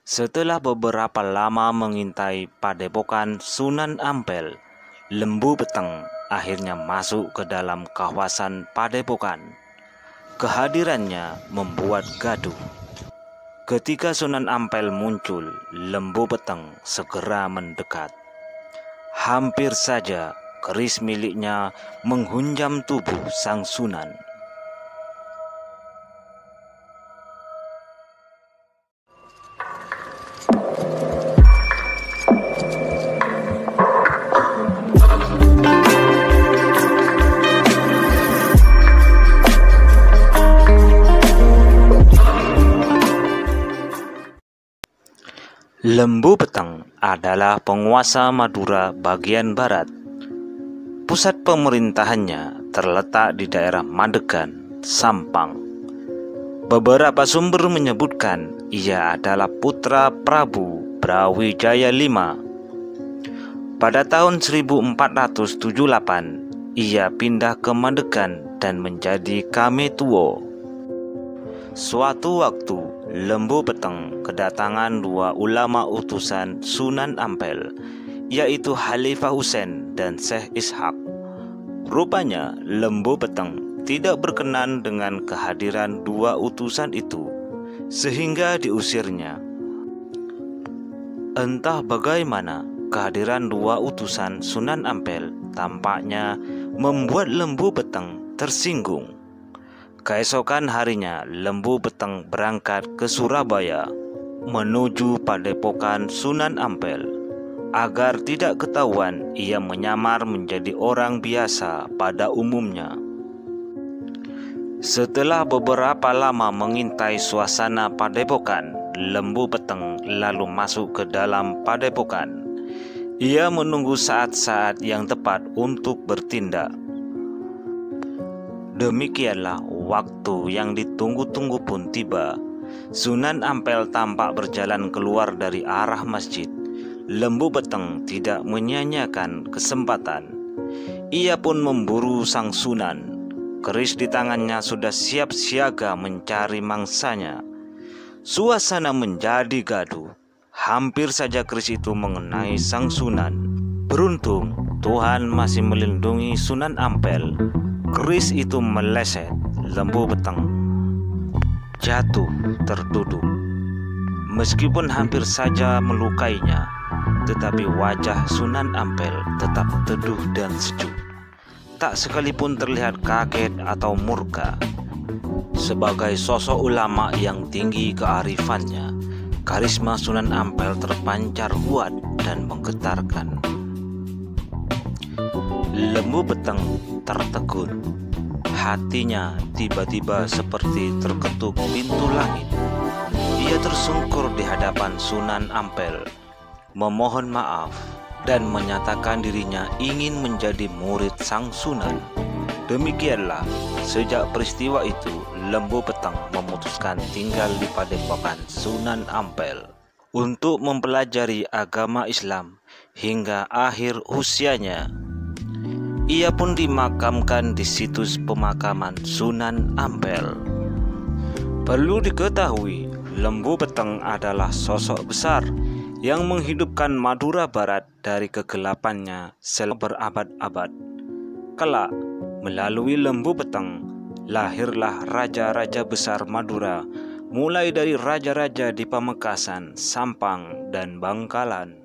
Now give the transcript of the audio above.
Setelah beberapa lama mengintai padepokan Sunan Ampel, Lembu Beteng akhirnya masuk ke dalam kawasan padepokan. Kehadirannya membuat gaduh. Ketika Sunan Ampel muncul, Lembu Beteng segera mendekat. Hampir saja keris miliknya menghunjam tubuh sang Sunan. Lembu Beteng adalah penguasa Madura bagian barat. Pusat pemerintahannya terletak di daerah Madegan, Sampang. Beberapa sumber menyebutkan ia adalah putra Prabu Brawijaya V. Pada tahun 1478, ia pindah ke Madegan dan menjadi Kametuo. Suatu waktu, Lembu Beteng kedatangan dua ulama utusan Sunan Ampel, yaitu Khalifah Husain dan Syekh Ishak. Rupanya Lembu Beteng tidak berkenan dengan kehadiran dua utusan itu, sehingga diusirnya. Entah bagaimana, kehadiran dua utusan Sunan Ampel tampaknya membuat Lembu Beteng tersinggung. Keesokan harinya, Lembu Beteng berangkat ke Surabaya menuju padepokan Sunan Ampel. Agar tidak ketahuan, ia menyamar menjadi orang biasa pada umumnya. Setelah beberapa lama mengintai suasana padepokan, Lembu Beteng lalu masuk ke dalam padepokan. Ia menunggu saat-saat yang tepat untuk bertindak. Demikianlah waktu yang ditunggu-tunggu pun tiba. Sunan Ampel tampak berjalan keluar dari arah masjid. Lembu Beteng tidak menyia-nyiakan kesempatan. Ia pun memburu sang Sunan. Keris di tangannya sudah siap siaga mencari mangsanya. Suasana menjadi gaduh. Hampir saja keris itu mengenai sang Sunan. Beruntung Tuhan masih melindungi Sunan Ampel. Keris itu meleset. Lembu Beteng jatuh terduduk. Meskipun hampir saja melukainya, tetapi wajah Sunan Ampel tetap teduh dan sejuk. Tak sekalipun terlihat kaget atau murka. Sebagai sosok ulama yang tinggi kearifannya, karisma Sunan Ampel terpancar kuat dan menggetarkan. Lembu Beteng tertegun. Hatinya tiba-tiba seperti terketuk pintu langit. Ia tersungkur di hadapan Sunan Ampel, memohon maaf dan menyatakan dirinya ingin menjadi murid sang Sunan. Demikianlah, sejak peristiwa itu, Lembu Beteng memutuskan tinggal di padepokan Sunan Ampel untuk mempelajari agama Islam hingga akhir usianya. Ia pun dimakamkan di situs pemakaman Sunan Ampel. Perlu diketahui, Lembu Beteng adalah sosok besar yang menghidupkan Madura Barat dari kegelapannya selama berabad-abad. Kelak, melalui Lembu Beteng, lahirlah raja-raja besar Madura, mulai dari raja-raja di Pamekasan, Sampang, dan Bangkalan.